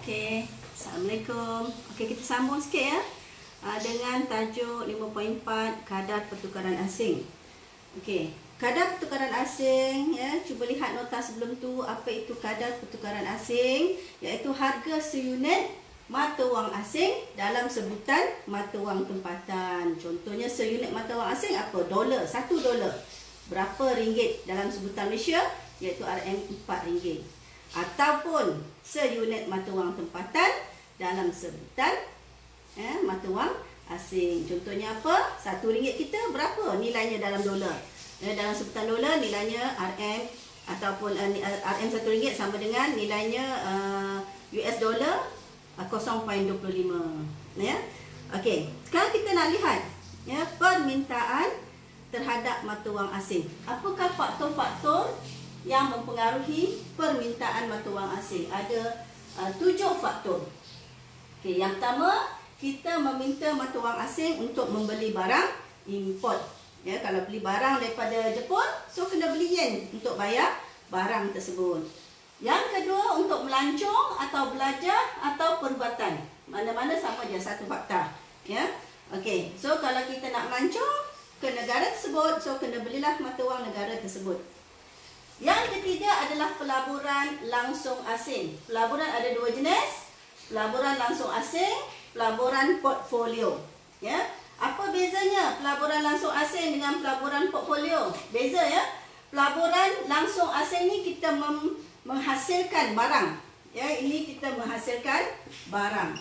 Okey, Assalamualaikum. Okey, kita sambung sikit ya dengan tajuk 5.4 kadar pertukaran asing. Okey, kadar pertukaran asing ya, cuba lihat nota sebelum tu. Apa itu kadar pertukaran asing? Iaitu harga seunit mata wang asing dalam sebutan mata wang tempatan. Contohnya seunit mata wang asing apa? Dolar, $1. Berapa ringgit dalam sebutan Malaysia? Iaitu RM4. Ataupun seunit mata wang tempatan dalam sebutan mata wang asing. Contohnya apa? RM1 kita berapa nilainya dalam dolar? Dalam sebutan dolar nilainya RM ataupun RM1 sama dengan nilainya US dollar 0.25 ya. Okey, sekarang kita nak lihat ya permintaan terhadap mata wang asing. Apakah faktor-faktor yang mempengaruhi permintaan mata wang asing? Ada 7 faktor. Okey, yang pertama, kita meminta mata wang asing untuk membeli barang import. Ya, kalau beli barang daripada Jepun, so kena beli yen untuk bayar barang tersebut. Yang kedua, untuk melancong atau belajar atau perubatan. Mana-mana sama je, satu fakta. Ya. Okey, so kalau kita nak melancong ke negara tersebut, so kena belilah mata wang negara tersebut. Yang ketiga adalah pelaburan langsung asing. Pelaburan ada 2 jenis. Pelaburan langsung asing, pelaburan portfolio. Ya. Apa bezanya pelaburan langsung asing dengan pelaburan portfolio? Beza ya. Pelaburan langsung asing ni kita menghasilkan barang. Ya, ini kita menghasilkan barang.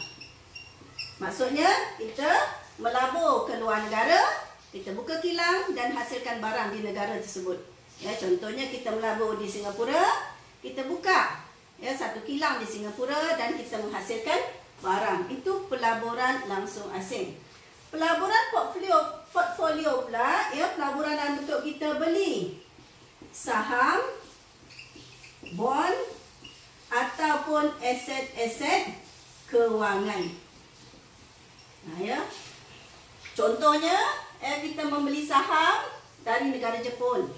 Maksudnya kita melabur ke luar negara, kita buka kilang dan hasilkan barang di negara tersebut. Ya, contohnya kita melabur di Singapura, kita buka ya satu kilang di Singapura dan kita menghasilkan barang. Itu pelaburan langsung asing. Pelaburan portfolio pula, ya, pelaburan dalam bentuk kita beli saham, bond ataupun aset-aset kewangan. Nah, ya. Contohnya, kita membeli saham dari negara Jepun,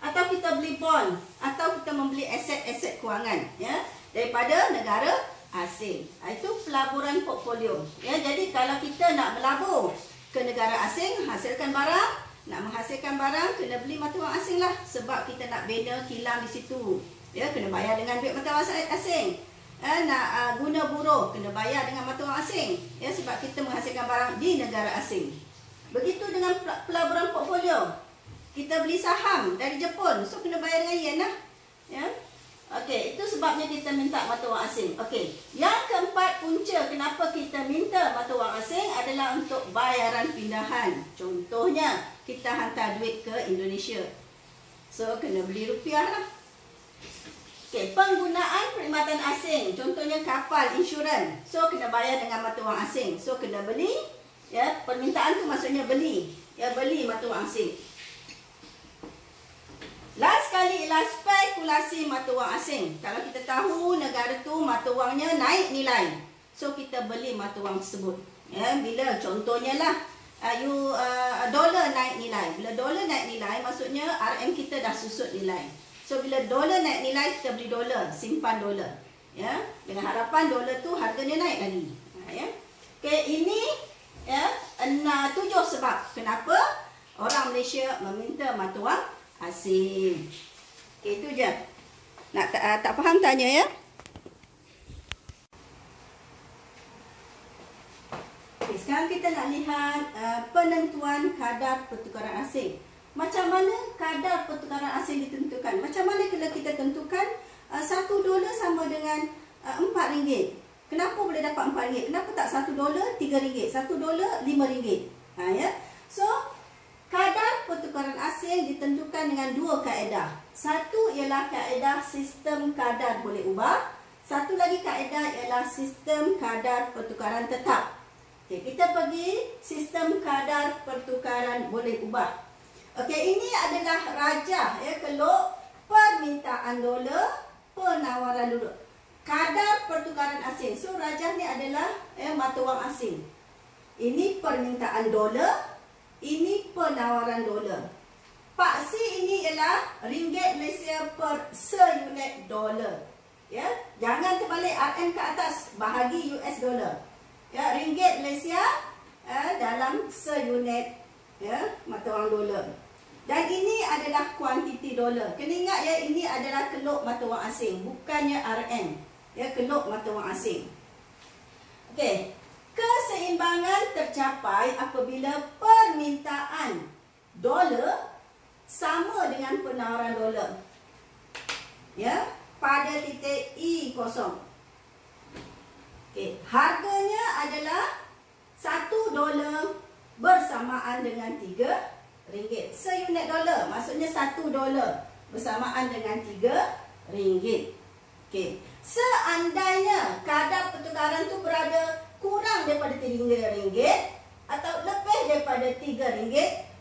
atau kita beli bond, atau kita membeli aset-aset kewangan ya daripada negara asing. Itu pelaburan portfolio. Ya, jadi kalau kita nak melabur ke negara asing, hasilkan barang, nak menghasilkan barang kena beli mata wang asing lah, sebab kita nak bina kilang di situ. Ya, kena bayar dengan duit mata wang asing. Nak guna buruh kena bayar dengan mata wang asing. Ya, sebab kita menghasilkan barang di negara asing. Begitu dengan pelaburan portfolio. Kita beli saham dari Jepun, so kena bayar dengan yen lah. Ya. Okey, itu sebabnya kita minta mata wang asing. Okey, yang keempat punca kenapa kita minta mata wang asing adalah untuk bayaran pindahan. Contohnya, kita hantar duit ke Indonesia, so kena beli rupiah lah. Okey, penggunaan perkhidmatan asing. Contohnya kapal, insurans, so kena bayar dengan mata wang asing. So kena beli. Ya, permintaan tu maksudnya beli. Ya, beli mata wang asing. Last sekali ialah spekulasi mata wang asing. Kalau kita tahu negara tu mata wangnya naik nilai, so kita beli mata wang tersebut. Ya, bila contohnya lah dolar naik nilai. Bila dolar naik nilai, maksudnya RM kita dah susut nilai. So bila dolar naik nilai, kita beli dolar, simpan dolar. Ya, dengan harapan dolar tu harganya naik lagi. Ya. Okey, ini ya 7 sebab kenapa orang Malaysia meminta mata wang asing. Okay, itu je. Nak tak faham tanya ya. Okay, sekarang kita nak lihat penentuan kadar pertukaran asing. Macam mana kadar pertukaran asing ditentukan? Macam mana kalau kita tentukan $1 sama dengan RM4? Kenapa boleh dapat RM4? Kenapa tak $1 RM3, $1 RM5? Ya. So kadar pertukaran asing ditentukan dengan 2 kaedah. Satu ialah kaedah sistem kadar boleh ubah. Satu lagi kaedah ialah sistem kadar pertukaran tetap. Okey, kita pergi sistem kadar pertukaran boleh ubah. Okey, ini adalah rajah ya, keluk permintaan dolar, penawaran dolar. Kadar pertukaran asing. So rajah ni adalah mata wang asing. Ini permintaan dolar, ini penawaran dolar. Paksi ini ialah ringgit Malaysia per seunit dolar. Ya, jangan terbalik RM ke atas, bahagi US dollar. Ya, ringgit Malaysia dalam seunit ya mata wang dolar. Dan ini adalah kuantiti dolar. Kena ingat ya, ini adalah keluk mata wang asing, bukannya RM. Ya, keluk mata wang asing. Okey. Keseimbangan tercapai apabila permintaan dolar sama dengan penawaran dolar. Ya, pada titik E0. Okey, harganya adalah $1 bersamaan dengan RM3. Seunit dolar, maksudnya $1 bersamaan dengan RM3. Okey, seandainya kadar pertukaran tu berada kurang daripada RM3 atau lebih daripada RM3,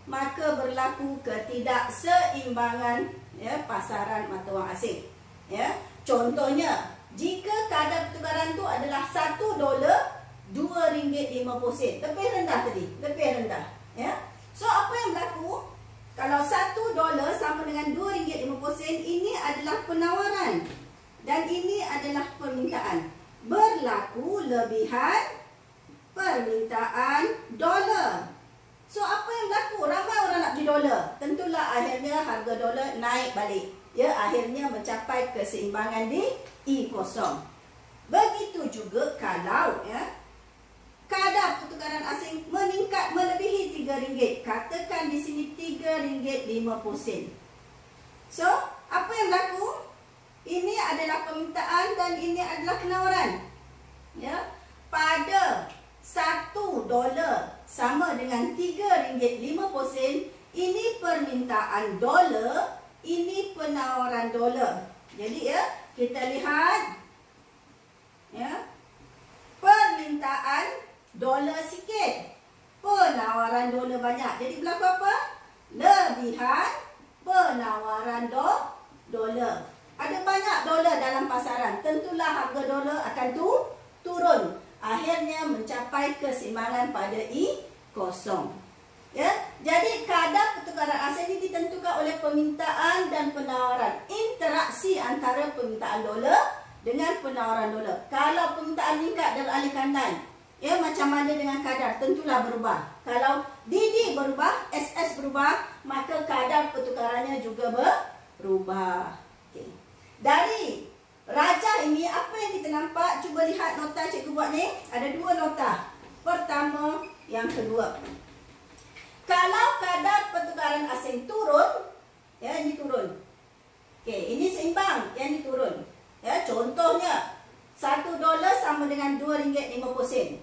maka berlaku ketidakseimbangan ya pasaran mata wang asing. Ya, contohnya jika kadar pertukaran tu adalah $1.02.50, lebih rendah tadi, lebih rendah. Ya, so apa yang berlaku kalau $1 sama dengan RM2.50? Ini adalah penawaran dan ini adalah permintaan. Berlaku lebihan permintaan dolar. So apa yang berlaku? Ramai orang nak beli dolar. Tentulah akhirnya harga dolar naik balik. Ya, akhirnya mencapai keseimbangan di E0. Begitu juga kalau ya kadar pertukaran asing meningkat melebihi RM3. Katakan di sini RM3.50. So, apa yang berlaku? Ini adalah permintaan dan ini adalah penawaran. Ya, pada $1 sama dengan RM3.50, ini permintaan dolar, ini penawaran dolar. Jadi ya, kita lihat ya, permintaan dolar sikit, penawaran dolar banyak. Jadi berlaku apa? Lebihan penawaran dolar. Ada banyak dolar dalam pasaran, tentulah harga dolar akan turun. Akhirnya mencapai keseimbangan pada E0. Ya, jadi kadar pertukaran asing ini ditentukan oleh permintaan dan penawaran. Interaksi antara permintaan dolar dengan penawaran dolar. Kalau permintaan meningkat dan alih kanan, ya macam mana dengan kadar? Tentulah berubah. Kalau DD berubah, SS berubah, maka kadar pertukarannya juga berubah. Okay. Dari rajah ini, apa yang kita nampak? Cuba lihat nota cikgu buat ni. Ada dua nota. Pertama, yang kedua. Kalau kadar pertukaran asing turun, ya ini turun. Okey, ini seimbang, yang ini turun. Ya, contohnya $1 sama dengan RM2.50.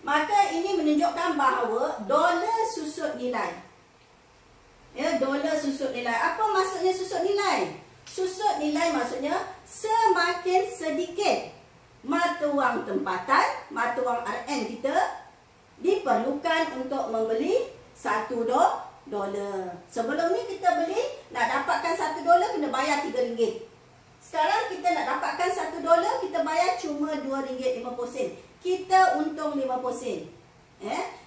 Maka ini menunjukkan bahawa dolar susut nilai. Ya, dolar susut nilai. Apa maksudnya susut nilai? Susut nilai maksudnya semakin sedikit mata wang tempatan, mata wang RM kita diperlukan untuk membeli $1. Sebelum ni kita beli, nak dapatkan $1 kena bayar RM3. Sekarang kita nak dapatkan $1, kita bayar cuma RM2.50. Kita untung 50 sen.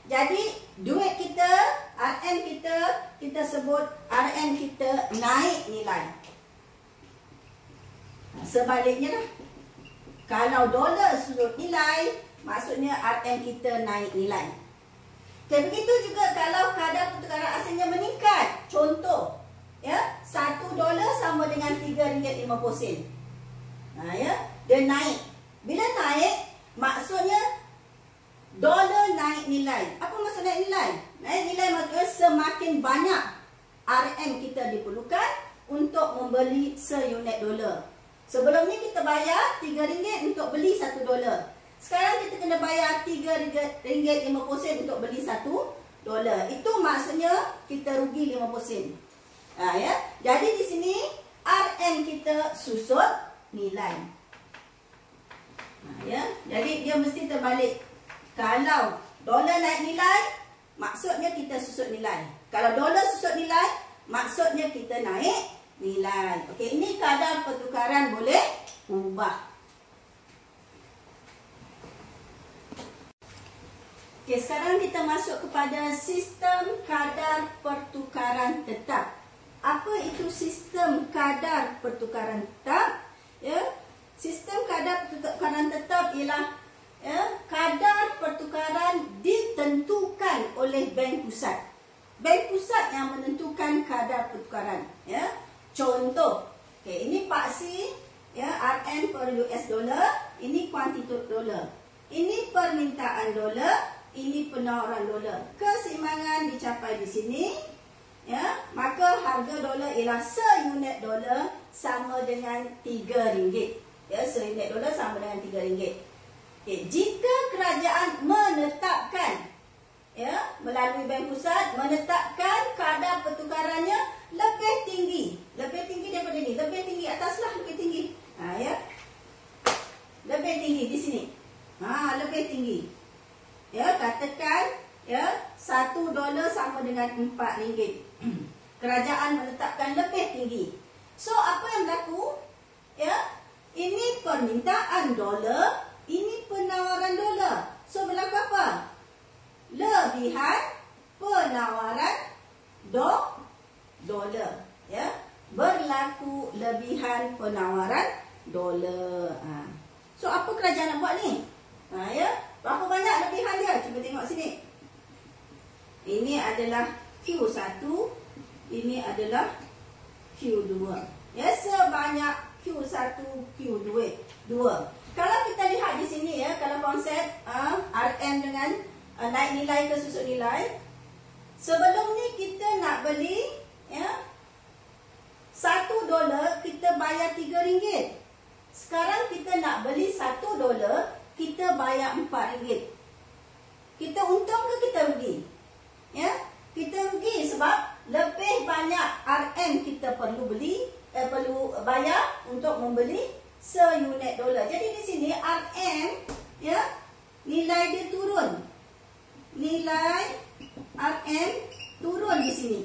Jadi duit kita, RM kita sebut RM kita naik nilai. Sebaliknya lah, kalau dolar surut nilai, maksudnya RM kita naik nilai. Okay, begitu juga kalau kadar pertukaran asingnya meningkat. Contoh, ya, $1 sama dengan RM3.50. Ya, dia naik. Bila naik, maksudnya dolar naik nilai. Apa maksud naik nilai? Naik nilai maksudnya semakin banyak RM kita diperlukan untuk membeli seunit dolar. Sebelum ni kita bayar RM3 untuk beli $1. Sekarang kita kena bayar RM3.50 untuk beli $1. Itu maksudnya kita rugi 50 sen. Ya. Jadi di sini RM kita susut nilai. Ya. Jadi dia mesti terbalik. Kalau dolar naik nilai, maksudnya kita susut nilai. Kalau dolar susut nilai, maksudnya kita naik nilai. Okey, ini kadar pertukaran boleh ubah. Okey, sekarang kita masuk kepada sistem kadar pertukaran tetap. Apa itu sistem kadar pertukaran tetap? Ya, ialah kadar pertukaran ditentukan oleh bank pusat. Bank pusat yang menentukan kadar pertukaran. Contoh, ini paksi RM per US dollar, ini kuantitas dolar. Ini permintaan dolar, ini penawaran dolar. Keseimbangan dicapai di sini. Maka harga dolar ialah seunit dolar sama dengan RM3. Seunit dolar sama dengan RM3. Jika kerajaan menetapkan melalui bank pusat menetapkan kadar pertukarannya lebih tinggi daripada ini, lebih tinggi ataslah, lebih tinggi. Lebih tinggi di sini. Lebih tinggi. Katakan $1 sama dengan RM4. Kerajaan menetapkan lebih tinggi. So apa yang berlaku? Ini permintaan dolar, ini penawaran dolar. So berlaku apa? Lebihan penawaran dolar. Berlaku lebihan penawaran dolar. So apa kerajaan nak buat ni? Berapa banyak lebihan dia? Cuba tengok sini. Ini adalah Q1, ini adalah Q2. Sebanyak Q1, Q2. Kalau kita lihat di sini kalau konsep RM dengan naik nilai ke susut nilai, sebelum ni kita nak beli $1 kita bayar RM3. Sekarang kita nak beli $1 kita bayar RM4. Kita untung ke kita rugi? Kita rugi sebab lebih banyak RM kita perlu bayar untuk membeli seunit dolar. Jadi di sini RM nilai dia turun. Nilai RM turun di sini.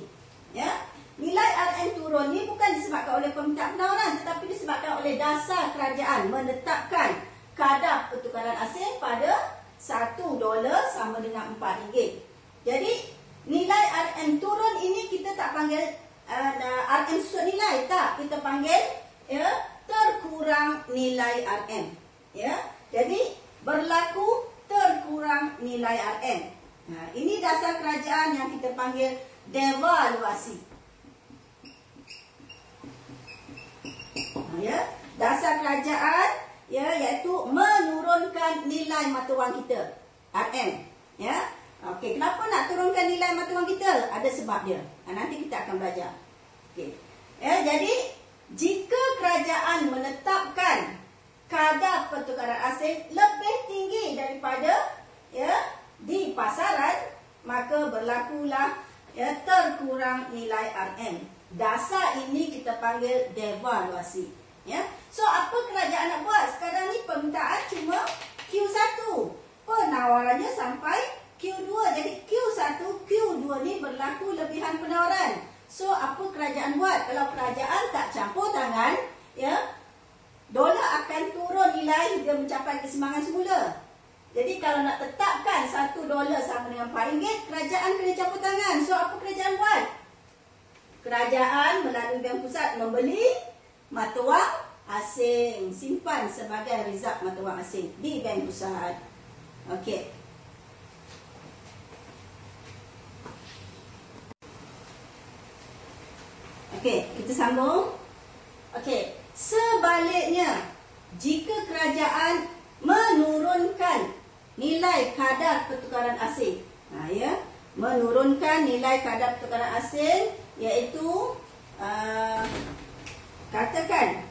Nilai RM turun ni bukan disebabkan oleh permintaan penawaran, tetapi disebabkan oleh dasar kerajaan menetapkan kadar pertukaran asing pada $1 sama dengan RM4. Jadi nilai RM turun ini kita tak panggil RM susut nilai, tak, kita panggil terkurang nilai RM. Jadi berlaku terkurang nilai RM. Ini dasar kerajaan yang kita panggil devaluasi. Dasar kerajaan iaitu menurunkan nilai mata wang kita, RM. Okey, kenapa nak turunkan nilai mata wang kita? Ada sebab dia. Nanti kita akan belajar. Okey. Jadi jika kerajaan menetapkan kadar pertukaran asing lebih tinggi daripada di pasaran, maka berlakulah terkurang nilai RM. Dasar ini kita panggil devaluasi. So apa kerajaan nak buat? Sekarang ni permintaan cuma Q1, penawarannya sampai Q2. Jadi Q1, Q2 ni berlaku lebihan penawaran. So apa kerajaan buat? Kalau kerajaan tak campur tangan, dolar akan turun nilai hingga mencapai keseimbangan semula. Jadi kalau nak tetapkan $1 sama dengan RM4, kerajaan kena campur tangan. So apa kerajaan buat? Kerajaan melalui bank pusat membeli mata wang asing, simpan sebagai reserve mata wang asing di bank pusat. Okey. Okey, kita sambung. Okey, sebaliknya, jika kerajaan menurunkan nilai kadar pertukaran asing, menurunkan nilai kadar pertukaran asing, iaitu katakan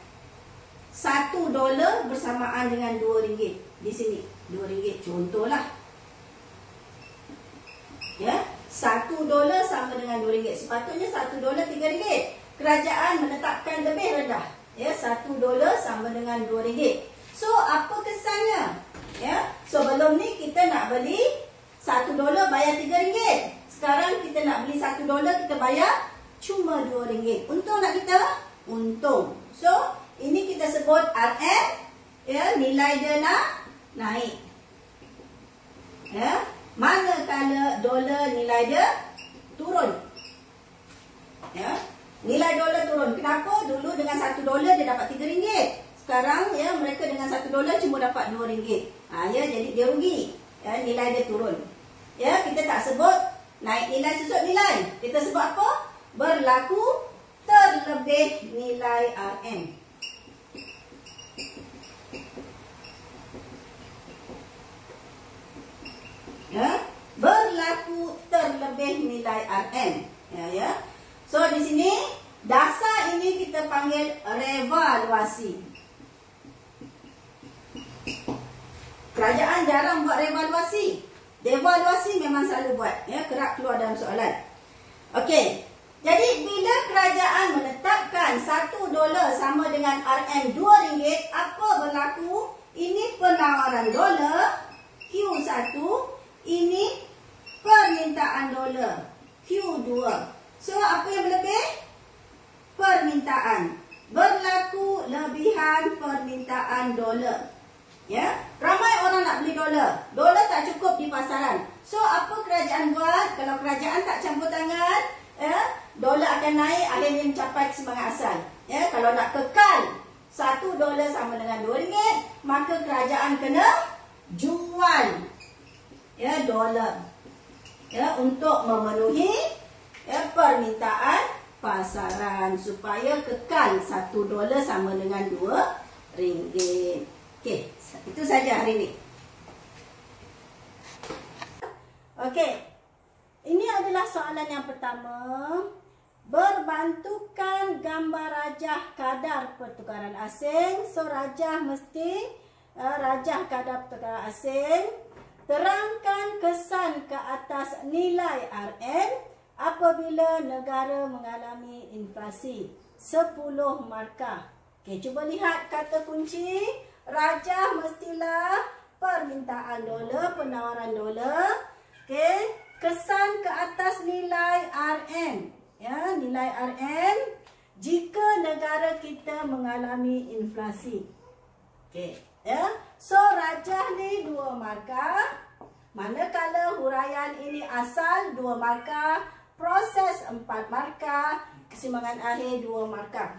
$1 bersamaan dengan RM2 di sini. RM2 contohlah. $1 sama dengan RM2. Sepatutnya $1 RM3. Kerajaan menetapkan lebih rendah. $1 sama dengan RM2. So apa kesannya? Sebelum ni kita nak beli $1 bayar RM3. Sekarang kita nak beli $1 kita bayar cuma RM2. Untung tak kita? Untung. So ini kita sebut RM. Nilai dia nak naik. Manakala dolar nilai dia turun. Nilai dolar turun. Kenapa? Dulu dengan $1 dia dapat RM3. sekarang ya mereka dengan $1 cuma dapat RM2. Ya, jadi dia rugi. Ya, nilai dia turun. Ya, kita tak sebut naik nilai susut nilai. Kita sebut apa? Berlaku terlebih nilai RM. Ya, berlaku terlebih nilai RM. Ya. So di sini dasar ini kita panggil revaluasi. Kerajaan jarang buat revaluasi. Devaluasi memang selalu buat, ya, kerap keluar dalam soalan. Okey. Jadi bila kerajaan menetapkan $1 sama dengan RM2, apa berlaku? Ini penawaran dolar Q1, ini permintaan dolar Q2. So apa yang berlebih? Permintaan. Berlaku lebihan permintaan dolar. Ya, ramai orang nak beli dolar. Dolar tak cukup di pasaran. So apa kerajaan buat? Kalau kerajaan tak campur tangan, ya, dolar akan naik, akhirnya mencapai keseimbangan asal. Ya, kalau nak kekal $1 sama dengan RM2, maka kerajaan kena jual, ya, dolar, ya, untuk memenuhi, ya, permintaan pasaran supaya kekal $1 sama dengan RM2. Okey, itu saja hari ini. Okey. Ini adalah soalan yang pertama. Berbantukan gambar rajah kadar pertukaran asing. So rajah mesti rajah kadar pertukaran asing. Terangkan kesan ke atas nilai RM apabila negara mengalami inflasi 10 markah. Okey, cuba lihat kata kunci. Rajah mestilah permintaan dolar, penawaran dolar. Okey, kesan ke atas nilai RM. Ya, nilai RM jika negara kita mengalami inflasi. Okey, ya. So rajah ni 2 markah. Manakala huraian ini asal 2 markah, proses 4 markah, keseimbangan akhir 2 markah.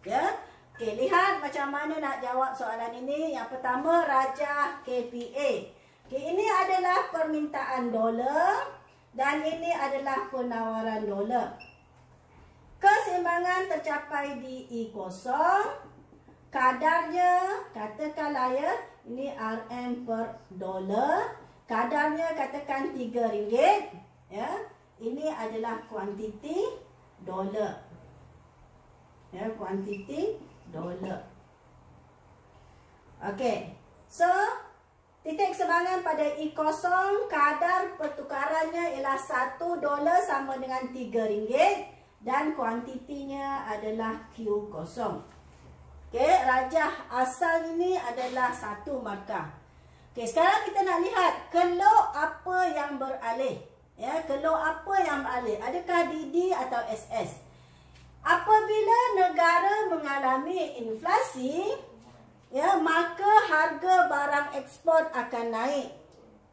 Ya. Okey, lihat macam mana nak jawab soalan ini. Yang pertama, rajah KPA. Okey, ini adalah permintaan dolar dan ini adalah penawaran dolar. Keseimbangan tercapai di E0. Kadarnya, katakanlah ya, ini RM per dolar. Kadarnya katakan RM3. Ya, ini adalah kuantiti dolar. Ya, kuantiti dolar. Okey. So, titik keseimbangan pada E0, kadar pertukarannya ialah $1 sama dengan RM3 dan kuantitinya adalah Q0. Okey, rajah asal ini adalah 1 markah. Okey, sekarang kita nak lihat kelok apa yang beralih. Ya, kelok apa yang beralih? Adakah DD atau SS? Apabila negara mengalami inflasi, ya, maka harga barang ekspor akan naik.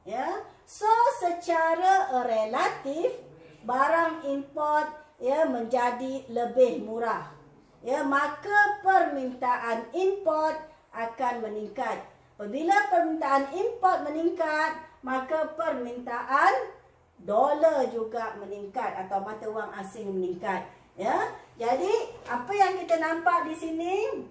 Ya, so secara relatif barang import, ya, menjadi lebih murah. Ya, maka permintaan import akan meningkat. Apabila permintaan import meningkat, maka permintaan dolar juga meningkat atau mata wang asing meningkat. Ya, jadi apa yang kita nampak di sini,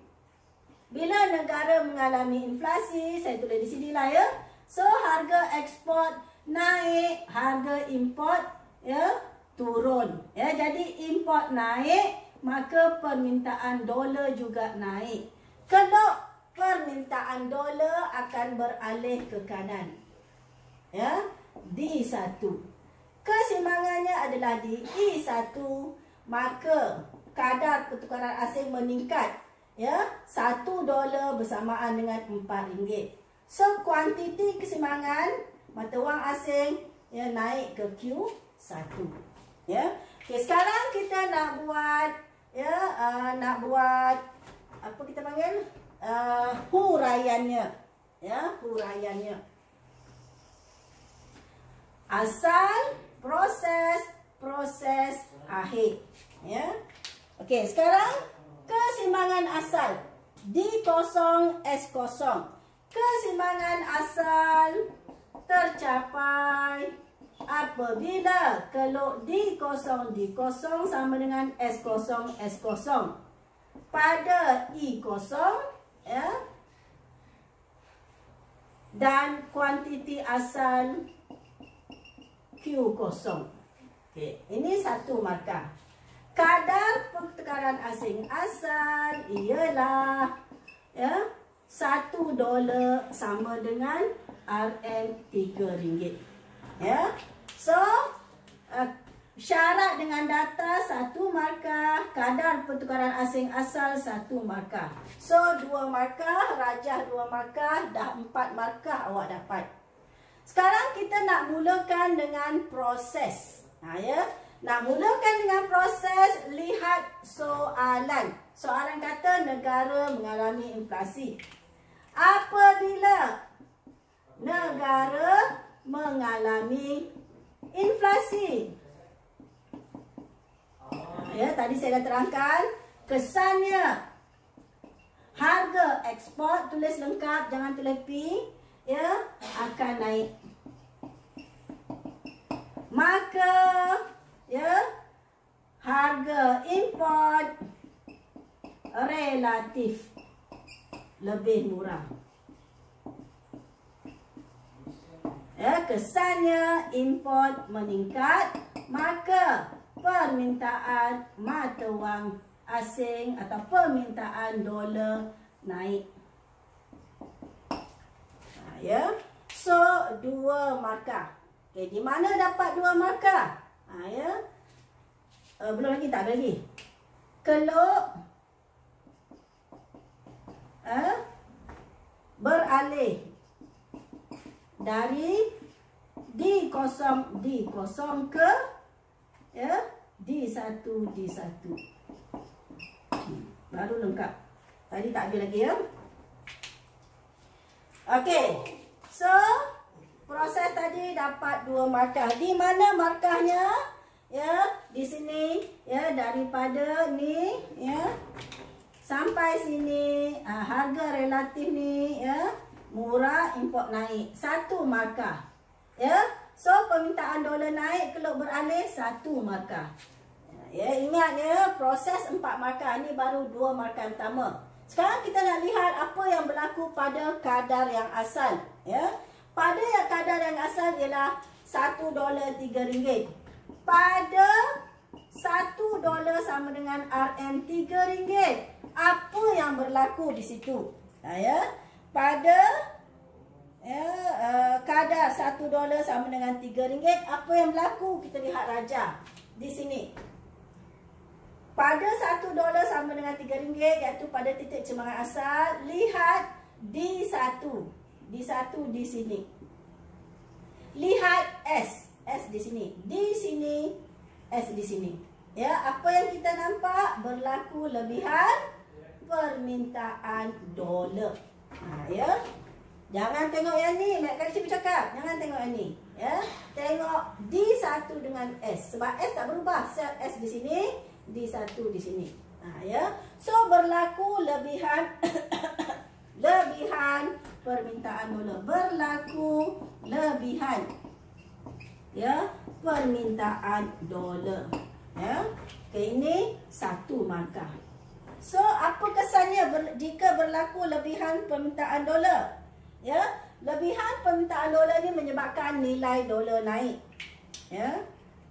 bila negara mengalami inflasi, saya tulis di sini lah ya. So harga ekspor naik, harga import, ya, turun. Ya, jadi import naik, maka permintaan dolar juga naik. Kalau permintaan dolar akan beralih ke kanan. Ya, D1. Keseimbangannya adalah di E1. Maka kadar pertukaran asing meningkat, ya, $1 bersamaan dengan RM4. So kuantiti keseimbangan mata wang asing, ya, naik ke Q1. Ya. Okey, sekarang kita nak buat, ya, nak buat apa kita panggil? Huraiannya. Ya, huraiannya. Asal, proses akhir. Ya. Okey, sekarang keseimbangan asal. D0 S0. Keseimbangan asal tercapai apabila keluk D0 sama dengan S0 pada I0, ya, dan kuantiti asal Q0. Okey, ini satu markah. Kadar pertukaran asing asal ialah, ya, $1 sama dengan RM3. Ya. So, syarat dengan data satu markah, kadar pertukaran asing asal satu markah. So, 2 markah, rajah 2 markah, dah 4 markah awak dapat. Sekarang kita nak mulakan dengan proses. Ya. Nak mulakan dengan proses, lihat soalan. Soalan kata negara mengalami inflasi. Apabila negara mengalami inflasi, ya, tadi saya dah terangkan kesannya harga ekspor, tulis lengkap, jangan tulis P, ya, akan naik. Maka, ya, harga import relatif lebih murah. Ya, kesannya import meningkat, maka permintaan mata wang asing atau permintaan dolar naik. Ya. So, 2 markah. Okay, di mana dapat 2 markah? Ya. Belum lagi, tak ada lagi. Keluk beralih dari D0 ke, ya, D1. Baru lengkap. Tadi tak habis lagi, ya. Okey. So, proses tadi dapat 2 markah. Di mana markahnya? Ya, di sini, ya, daripada ni, ya, sampai sini, harga relatif ni, ya, murah, import naik. 1 markah. Ya. So, permintaan dolar naik, keluk beralih 1 markah. Ya, ingat, ya, proses 4 markah. Ini baru 2 markah pertama. Sekarang kita nak lihat apa yang berlaku pada kadar yang asal. Ya. Pada kadar yang asal ialah $1 3. Pada $1 sama dengan RM3. Apa yang berlaku di situ? Ya. Pada, ya, kadar $1 sama dengan RM3, apa yang berlaku? Kita lihat rajah di sini. Pada $1 sama dengan RM3, iaitu pada titik cemerlang asal, lihat D1 di sini. Lihat S di sini. Di sini, S di sini. Ya, apa yang kita nampak? Berlaku lebihan permintaan dolar. Ya. Jangan tengok yang ni, Mek Kak Cikgu cakap. Jangan tengok yang ni. Ya. Tengok D1 dengan S. Sebab S tak berubah. Sel S di sini, D1 di sini. Ya. So, berlaku lebihan lebihan permintaan dolar. Berlaku lebihan, ya, permintaan dolar. Ya. Okay, ini 1 markah. So, apa kesannya jika berlaku lebihan permintaan dolar? Ya, lebihan permintaan dolar ni menyebabkan nilai dolar naik. Ya,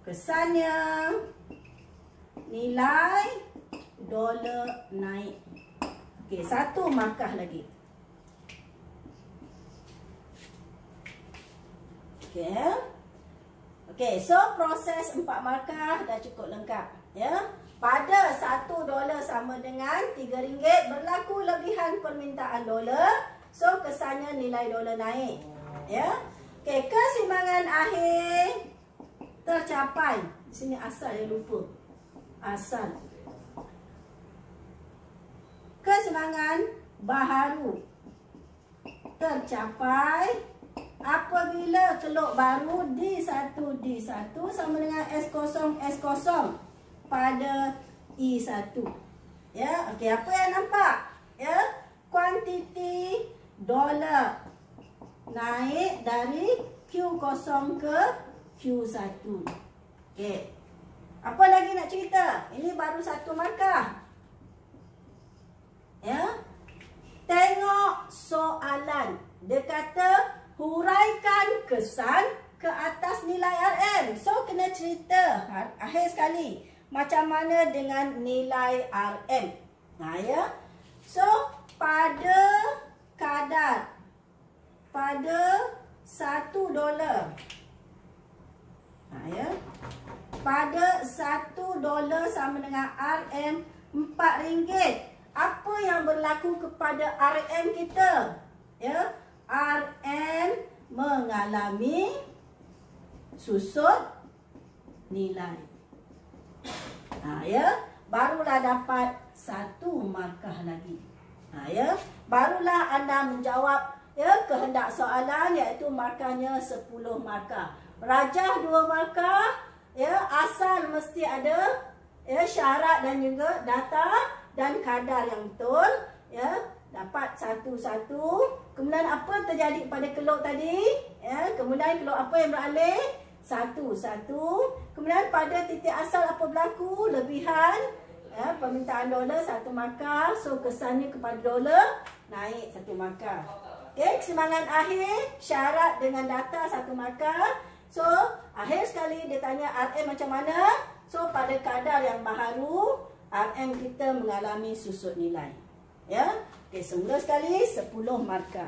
kesannya nilai dolar naik. Okey, 1 markah lagi. Okey. Okey, so proses 4 markah dah cukup lengkap, ya. Pada $1 sama dengan RM3 berlaku lebihan permintaan dolar. So, kesannya nilai dolar naik. Ya. Okey, keseimbangan akhir tercapai. Di sini asal, yang lupa. Asal. Keseimbangan baharu tercapai apabila keluk baru D1 sama dengan S0 pada I1. Ya, okey, apa yang nampak? Ya. kuantiti dolar naik dari Q0 ke Q1. Okey. Apa lagi nak cerita? Ini baru satu markah. Ya. Tengok soalan. Dia kata huraikan kesan ke atas nilai RM. So kena cerita akhir sekali macam mana dengan nilai RM. Nah ya. So pada kadar pada $1. Nah ya. Pada $1 sama dengan RM RM4. Apa yang berlaku kepada RM kita? Ya, RM mengalami susut nilai. Nah, ya, barulah dapat satu markah lagi. Nah, ya, barulah anda menjawab ya kehendak soalan, iaitu markahnya 10 markah. Rajah 2 markah. Ya, asal mesti ada ya syarat dan juga data dan kadar yang betul. Ya, dapat satu-satu. Kemudian apa terjadi pada kelok tadi? Ya, kemudian kelok apa yang beralih? Satu-satu. Kemudian pada titik asal apa berlaku? Lebihan. Ya, permintaan dolar 1 markah. So kesannya kepada dolar naik 1 markah. Okey, keseimbangan akhir syarat dengan data 1 markah. So, akhir sekali dia tanya RM macam mana. So, pada kadar yang baharu, RM kita mengalami susut nilai. Ya. Okey, semula sekali 10 markah.